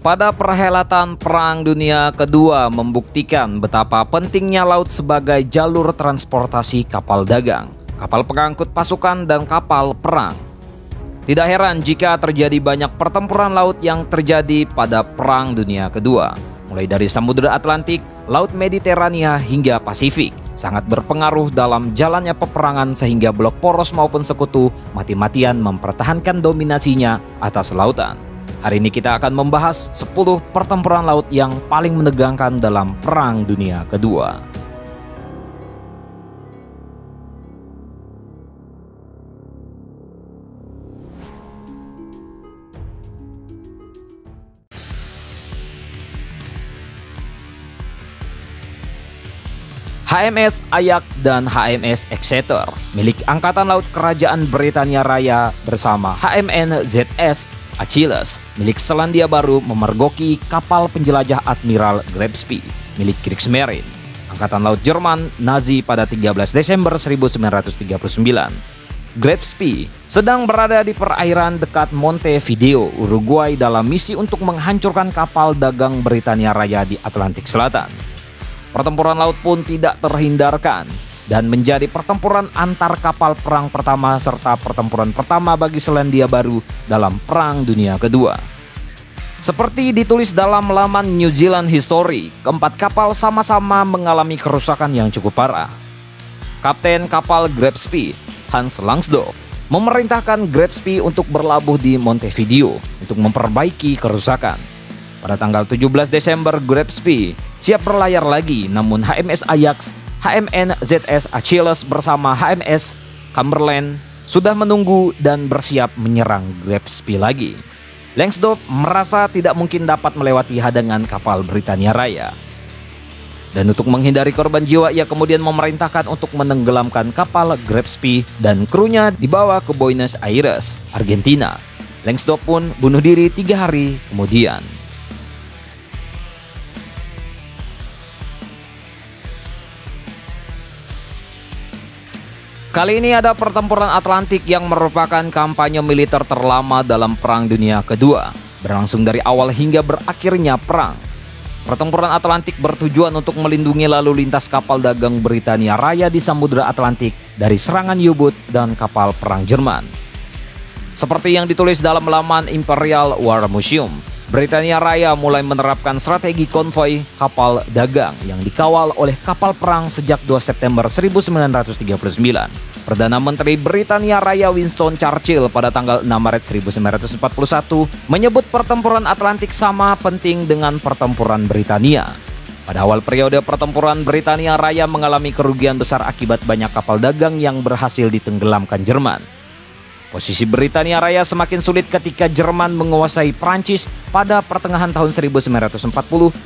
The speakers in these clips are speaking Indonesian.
Pada perhelatan Perang Dunia Kedua membuktikan betapa pentingnya laut sebagai jalur transportasi kapal dagang, kapal pengangkut pasukan, dan kapal perang. Tidak heran jika terjadi banyak pertempuran laut yang terjadi pada Perang Dunia Kedua, mulai dari Samudra Atlantik, Laut Mediterania hingga Pasifik, sangat berpengaruh dalam jalannya peperangan sehingga blok poros maupun sekutu mati-matian mempertahankan dominasinya atas lautan. Hari ini kita akan membahas 10 pertempuran laut yang paling menegangkan dalam Perang Dunia Kedua. HMS Ayak dan HMS Exeter milik Angkatan Laut Kerajaan Britania Raya bersama HMN ZS Achilles milik Selandia Baru memergoki kapal penjelajah Admiral Gillespie milik Kriegsmarine Angkatan Laut Jerman Nazi pada 13 Desember 1939. Gillespie sedang berada di perairan dekat Montevideo, Uruguay dalam misi untuk menghancurkan kapal dagang Britania Raya di Atlantik Selatan. Pertempuran laut pun tidak terhindarkan dan menjadi pertempuran antar kapal perang pertama serta pertempuran pertama bagi Selandia Baru dalam Perang Dunia Kedua. Seperti ditulis dalam laman New Zealand History, keempat kapal sama-sama mengalami kerusakan yang cukup parah. Kapten kapal Gillespie, Hans Langsdorff, memerintahkan Gillespie untuk berlabuh di Montevideo untuk memperbaiki kerusakan. Pada tanggal 17 Desember, Gillespie siap berlayar lagi, namun HMS Ajax, HMN ZS Achilles bersama HMS Cumberland sudah menunggu dan bersiap menyerang Gillespie lagi. Langsdorff merasa tidak mungkin dapat melewati hadangan kapal Britania Raya. Dan untuk menghindari korban jiwa, ia kemudian memerintahkan untuk menenggelamkan kapal Gillespie dan krunya dibawa ke Buenos Aires, Argentina. Langsdorff pun bunuh diri 3 hari kemudian. Kali ini ada pertempuran Atlantik yang merupakan kampanye militer terlama dalam Perang Dunia Kedua, berlangsung dari awal hingga berakhirnya perang. Pertempuran Atlantik bertujuan untuk melindungi lalu lintas kapal dagang Britania Raya di Samudra Atlantik dari serangan U-boat dan kapal perang Jerman. Seperti yang ditulis dalam laman Imperial War Museum, Britania Raya mulai menerapkan strategi konvoi kapal dagang yang dikawal oleh kapal perang sejak 2 September 1939. Perdana Menteri Britania Raya Winston Churchill pada tanggal 6 Maret 1941 menyebut pertempuran Atlantik sama penting dengan pertempuran Britania. Pada awal periode pertempuran, Britania Raya mengalami kerugian besar akibat banyak kapal dagang yang berhasil ditenggelamkan Jerman. Posisi Britania Raya semakin sulit ketika Jerman menguasai Prancis pada pertengahan tahun 1940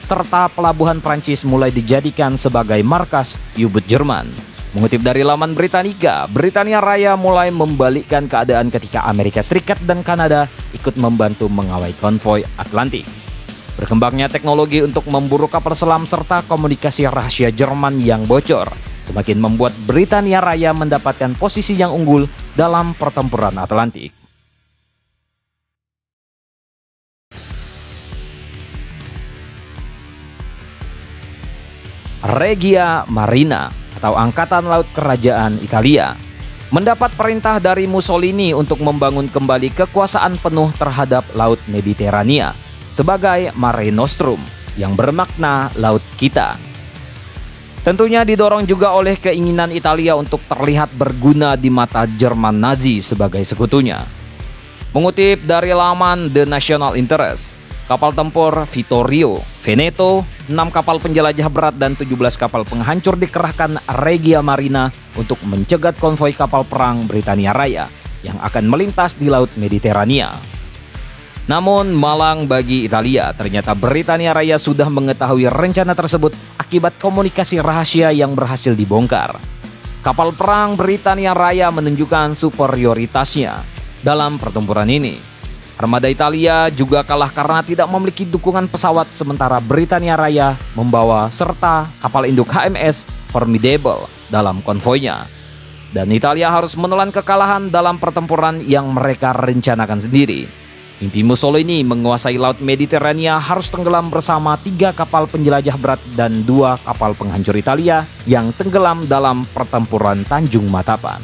serta pelabuhan Prancis mulai dijadikan sebagai markas U-boat Jerman. Mengutip dari laman Britannica, Britania Raya mulai membalikkan keadaan ketika Amerika Serikat dan Kanada ikut membantu mengawal konvoi Atlantik. Berkembangnya teknologi untuk memburu kapal selam serta komunikasi rahasia Jerman yang bocor semakin membuat Britania Raya mendapatkan posisi yang unggul dalam pertempuran Atlantik. Regia Marina atau Angkatan Laut Kerajaan Italia mendapat perintah dari Mussolini untuk membangun kembali kekuasaan penuh terhadap Laut Mediterania sebagai Mare Nostrum yang bermakna Laut Kita. Tentunya didorong juga oleh keinginan Italia untuk terlihat berguna di mata Jerman Nazi sebagai sekutunya. Mengutip dari laman The National Interest, kapal tempur Vittorio Veneto, 6 kapal penjelajah berat dan 17 kapal penghancur dikerahkan Regia Marina untuk mencegat konvoi kapal perang Britania Raya yang akan melintas di Laut Mediterania. Namun malang bagi Italia, ternyata Britania Raya sudah mengetahui rencana tersebut akibat komunikasi rahasia yang berhasil dibongkar. Kapal perang Britania Raya menunjukkan superioritasnya dalam pertempuran ini. Armada Italia juga kalah karena tidak memiliki dukungan pesawat, sementara Britania Raya membawa serta kapal induk HMS Formidable dalam konvoinya. Dan Italia harus menelan kekalahan dalam pertempuran yang mereka rencanakan sendiri. Mimpi Mussolini menguasai Laut Mediterania harus tenggelam bersama 3 kapal penjelajah berat dan 2 kapal penghancur Italia yang tenggelam dalam pertempuran Tanjung Matapan.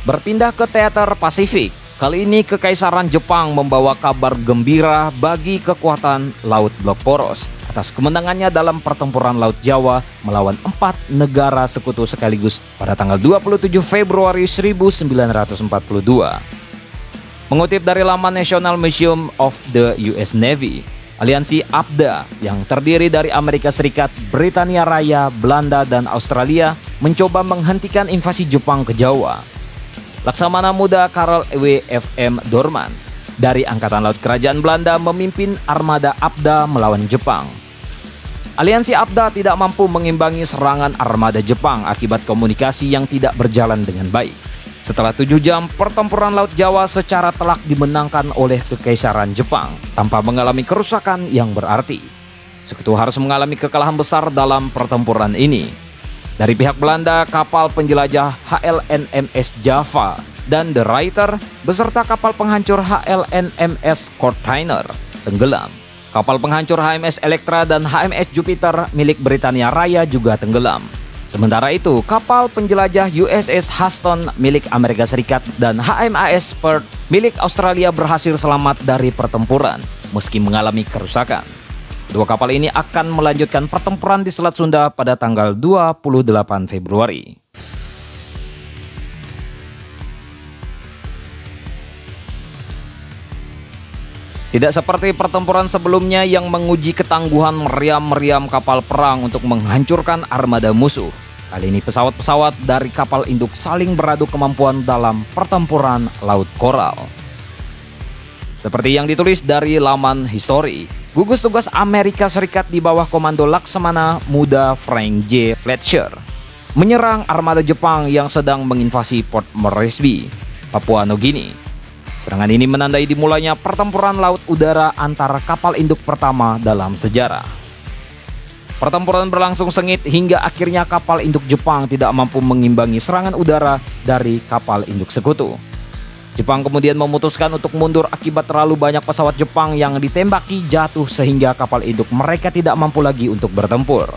Berpindah ke teater Pasifik, kali ini Kekaisaran Jepang membawa kabar gembira bagi kekuatan Laut Blok Poros atas kemenangannya dalam pertempuran Laut Jawa melawan 4 negara sekutu sekaligus pada tanggal 27 Februari 1942. Mengutip dari laman National Museum of the US Navy, aliansi ABDA yang terdiri dari Amerika Serikat, Britania Raya, Belanda, dan Australia mencoba menghentikan invasi Jepang ke Jawa. Laksamana Muda Karel W.F.M. Doorman dari Angkatan Laut Kerajaan Belanda memimpin armada ABDA melawan Jepang. Aliansi ABDA tidak mampu mengimbangi serangan armada Jepang akibat komunikasi yang tidak berjalan dengan baik. Setelah 7 jam, pertempuran Laut Jawa secara telak dimenangkan oleh Kekaisaran Jepang tanpa mengalami kerusakan yang berarti. Sekutu harus mengalami kekalahan besar dalam pertempuran ini. Dari pihak Belanda, kapal penjelajah HLNMS Java dan The Ruyter beserta kapal penghancur HLNMS Courtiner tenggelam. Kapal penghancur HMS Electra dan HMS Jupiter milik Britania Raya juga tenggelam. Sementara itu, kapal penjelajah USS Huston milik Amerika Serikat dan HMAS Perth milik Australia berhasil selamat dari pertempuran meski mengalami kerusakan. Kedua kapal ini akan melanjutkan pertempuran di Selat Sunda pada tanggal 28 Februari. Tidak seperti pertempuran sebelumnya yang menguji ketangguhan meriam-meriam kapal perang untuk menghancurkan armada musuh. Kali ini pesawat-pesawat dari kapal induk saling beradu kemampuan dalam pertempuran Laut Koral. Seperti yang ditulis dari laman History, gugus tugas Amerika Serikat di bawah komando Laksamana Muda Frank J. Fletcher menyerang armada Jepang yang sedang menginvasi Port Moresby, Papua Nugini. Serangan ini menandai dimulainya pertempuran laut udara antara kapal induk pertama dalam sejarah. Pertempuran berlangsung sengit hingga akhirnya kapal induk Jepang tidak mampu mengimbangi serangan udara dari kapal induk sekutu. Jepang kemudian memutuskan untuk mundur akibat terlalu banyak pesawat Jepang yang ditembaki jatuh sehingga kapal induk mereka tidak mampu lagi untuk bertempur.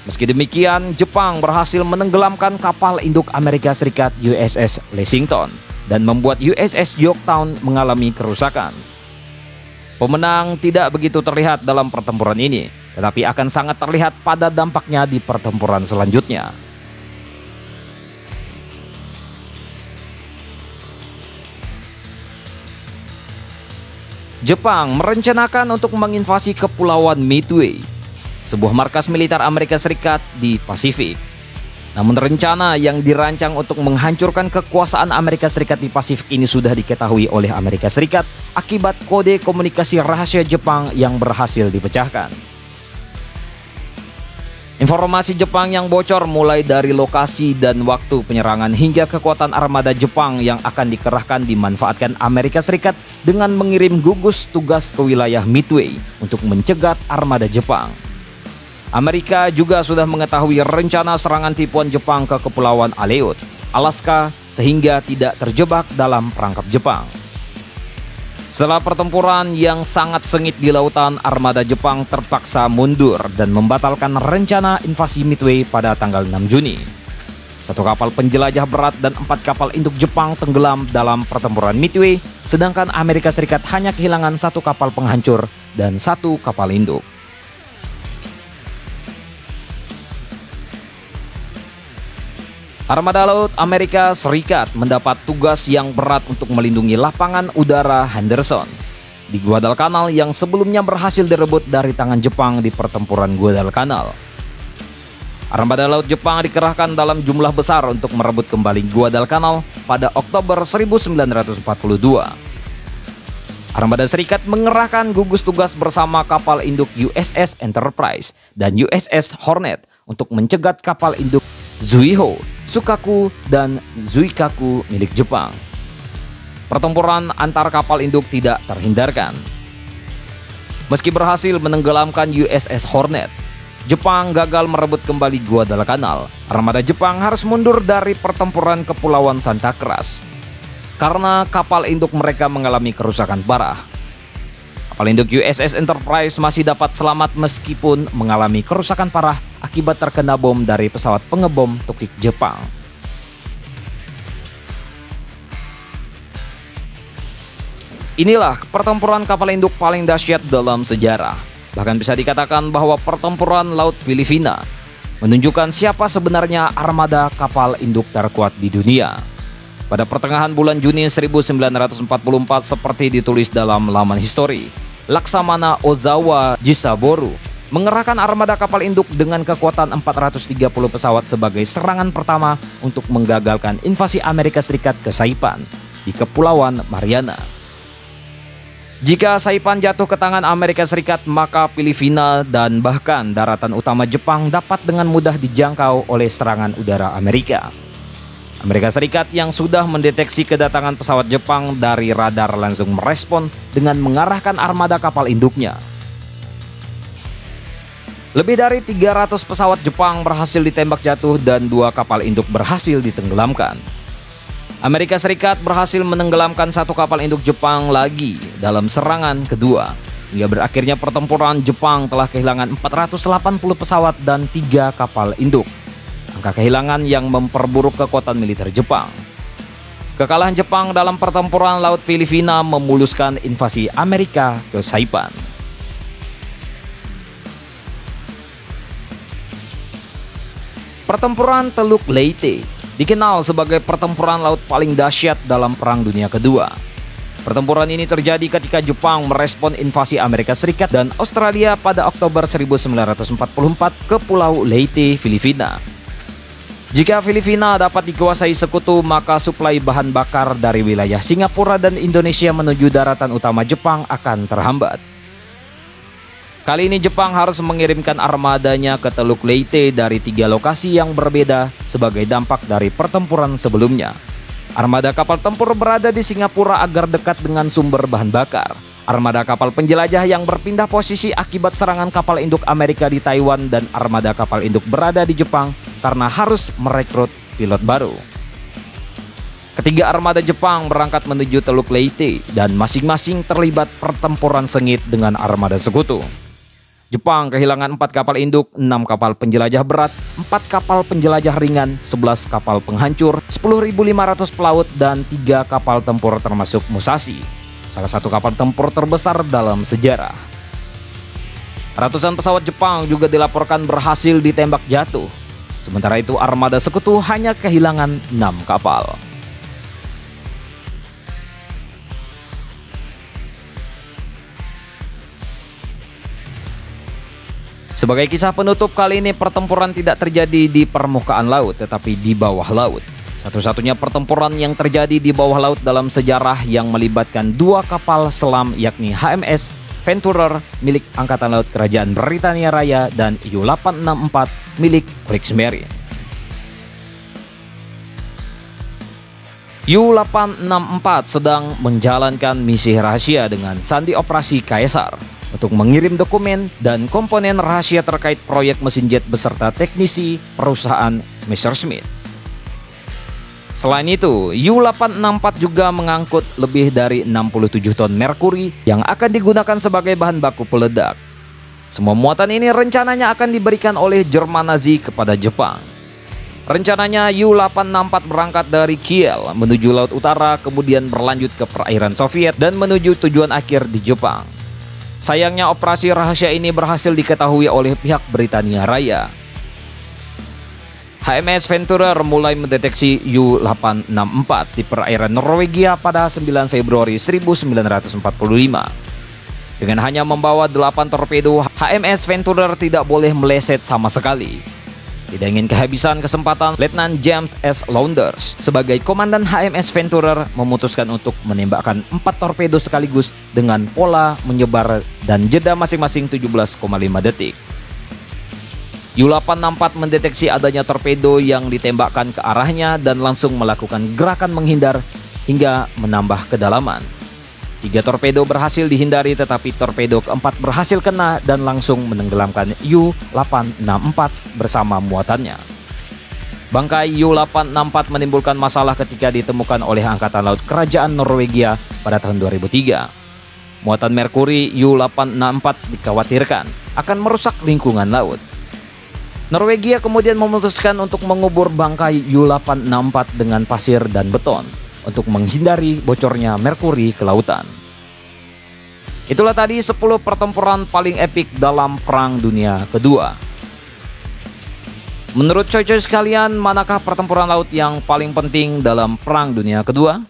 Meski demikian, Jepang berhasil menenggelamkan kapal induk Amerika Serikat USS Lexington dan membuat USS Yorktown mengalami kerusakan. Pemenang tidak begitu terlihat dalam pertempuran ini, tetapi akan sangat terlihat pada dampaknya di pertempuran selanjutnya. Jepang merencanakan untuk menginvasi Kepulauan Midway, sebuah markas militer Amerika Serikat di Pasifik. Namun rencana yang dirancang untuk menghancurkan kekuasaan Amerika Serikat di Pasifik ini sudah diketahui oleh Amerika Serikat akibat kode komunikasi rahasia Jepang yang berhasil dipecahkan. Informasi Jepang yang bocor mulai dari lokasi dan waktu penyerangan hingga kekuatan armada Jepang yang akan dikerahkan dimanfaatkan Amerika Serikat dengan mengirim gugus tugas ke wilayah Midway untuk mencegat armada Jepang. Amerika juga sudah mengetahui rencana serangan tipuan Jepang ke Kepulauan Aleut, Alaska, sehingga tidak terjebak dalam perangkap Jepang. Setelah pertempuran yang sangat sengit di lautan, armada Jepang terpaksa mundur dan membatalkan rencana invasi Midway pada tanggal 6 Juni. 1 kapal penjelajah berat dan 4 kapal induk Jepang tenggelam dalam pertempuran Midway, sedangkan Amerika Serikat hanya kehilangan 1 kapal penghancur dan 1 kapal induk. Armada Laut Amerika Serikat mendapat tugas yang berat untuk melindungi lapangan udara Henderson di Guadalcanal yang sebelumnya berhasil direbut dari tangan Jepang di pertempuran Guadalcanal. Armada Laut Jepang dikerahkan dalam jumlah besar untuk merebut kembali Guadalcanal pada Oktober 1942. Armada Serikat mengerahkan gugus tugas bersama kapal induk USS Enterprise dan USS Hornet untuk mencegat kapal induk Zuiho, Sukaku, dan Zuikaku milik Jepang. Pertempuran antar kapal induk tidak terhindarkan. Meski berhasil menenggelamkan USS Hornet, Jepang gagal merebut kembali Guadalcanal. Armada Jepang harus mundur dari pertempuran Kepulauan Santa Cruz karena kapal induk mereka mengalami kerusakan parah. Kapal induk USS Enterprise masih dapat selamat meskipun mengalami kerusakan parah akibat terkena bom dari pesawat pengebom tukik Jepang. Inilah pertempuran kapal induk paling dahsyat dalam sejarah. Bahkan bisa dikatakan bahwa pertempuran Laut Filipina menunjukkan siapa sebenarnya armada kapal induk terkuat di dunia. Pada pertengahan bulan Juni 1944 seperti ditulis dalam laman histori, Laksamana Ozawa Jisaboru mengerahkan armada kapal induk dengan kekuatan 430 pesawat sebagai serangan pertama untuk menggagalkan invasi Amerika Serikat ke Saipan di Kepulauan Mariana. Jika Saipan jatuh ke tangan Amerika Serikat, maka Filipina dan bahkan daratan utama Jepang dapat dengan mudah dijangkau oleh serangan udara Amerika. Amerika Serikat yang sudah mendeteksi kedatangan pesawat Jepang dari radar langsung merespon dengan mengarahkan armada kapal induknya. Lebih dari 300 pesawat Jepang berhasil ditembak jatuh dan 2 kapal induk berhasil ditenggelamkan. Amerika Serikat berhasil menenggelamkan 1 kapal induk Jepang lagi dalam serangan kedua. Hingga berakhirnya pertempuran, Jepang telah kehilangan 480 pesawat dan 3 kapal induk. Angka kehilangan yang memperburuk kekuatan militer Jepang. Kekalahan Jepang dalam pertempuran Laut Filipina memuluskan invasi Amerika ke Saipan. Pertempuran Teluk Leyte dikenal sebagai pertempuran laut paling dahsyat dalam Perang Dunia Kedua. Pertempuran ini terjadi ketika Jepang merespon invasi Amerika Serikat dan Australia pada Oktober 1944 ke Pulau Leyte, Filipina. Jika Filipina dapat dikuasai sekutu, maka suplai bahan bakar dari wilayah Singapura dan Indonesia menuju daratan utama Jepang akan terhambat. Kali ini Jepang harus mengirimkan armadanya ke Teluk Leyte dari 3 lokasi yang berbeda sebagai dampak dari pertempuran sebelumnya. Armada kapal tempur berada di Singapura agar dekat dengan sumber bahan bakar. Armada kapal penjelajah yang berpindah posisi akibat serangan kapal induk Amerika di Taiwan, dan armada kapal induk berada di Jepang karena harus merekrut pilot baru. Ketiga armada Jepang berangkat menuju Teluk Leyte dan masing-masing terlibat pertempuran sengit dengan armada sekutu. Jepang kehilangan 4 kapal induk, 6 kapal penjelajah berat, 4 kapal penjelajah ringan, 11 kapal penghancur, 10.500 pelaut, dan 3 kapal tempur termasuk Musashi, salah satu kapal tempur terbesar dalam sejarah. Ratusan pesawat Jepang juga dilaporkan berhasil ditembak jatuh. Sementara itu armada sekutu hanya kehilangan 6 kapal. Sebagai kisah penutup, kali ini pertempuran tidak terjadi di permukaan laut tetapi di bawah laut. Satu-satunya pertempuran yang terjadi di bawah laut dalam sejarah yang melibatkan 2 kapal selam, yakni HMS Venturer milik Angkatan Laut Kerajaan Britania Raya dan U-864 milik Kriegsmarine. U-864 sedang menjalankan misi rahasia dengan sandi operasi Kaisar untuk mengirim dokumen dan komponen rahasia terkait proyek mesin jet beserta teknisi perusahaan Messerschmitt. Selain itu, U-864 juga mengangkut lebih dari 67 ton merkuri yang akan digunakan sebagai bahan baku peledak. Semua muatan ini rencananya akan diberikan oleh Jerman Nazi kepada Jepang. Rencananya U-864 berangkat dari Kiel menuju Laut Utara, kemudian berlanjut ke perairan Soviet dan menuju tujuan akhir di Jepang. Sayangnya operasi rahasia ini berhasil diketahui oleh pihak Britania Raya. HMS Venturer mulai mendeteksi U-864 di perairan Norwegia pada 9 Februari 1945. Dengan hanya membawa 8 torpedo, HMS Venturer tidak boleh meleset sama sekali. Tidak ingin kehabisan kesempatan, Letnan James S. Launders sebagai komandan HMS Venturer memutuskan untuk menembakkan 4 torpedo sekaligus dengan pola menyebar dan jeda masing-masing 17,5 detik. U-864 mendeteksi adanya torpedo yang ditembakkan ke arahnya dan langsung melakukan gerakan menghindar hingga menambah kedalaman. 3 torpedo berhasil dihindari, tetapi torpedo keempat berhasil kena dan langsung menenggelamkan U-864 bersama muatannya. Bangkai U-864 menimbulkan masalah ketika ditemukan oleh Angkatan Laut Kerajaan Norwegia pada tahun 2003. Muatan merkuri U-864 dikhawatirkan akan merusak lingkungan laut. Norwegia kemudian memutuskan untuk mengubur bangkai U-864 dengan pasir dan beton untuk menghindari bocornya merkuri ke lautan. Itulah tadi 10 pertempuran paling epik dalam Perang Dunia Kedua. Menurut coy-coy sekalian, manakah pertempuran laut yang paling penting dalam Perang Dunia Kedua?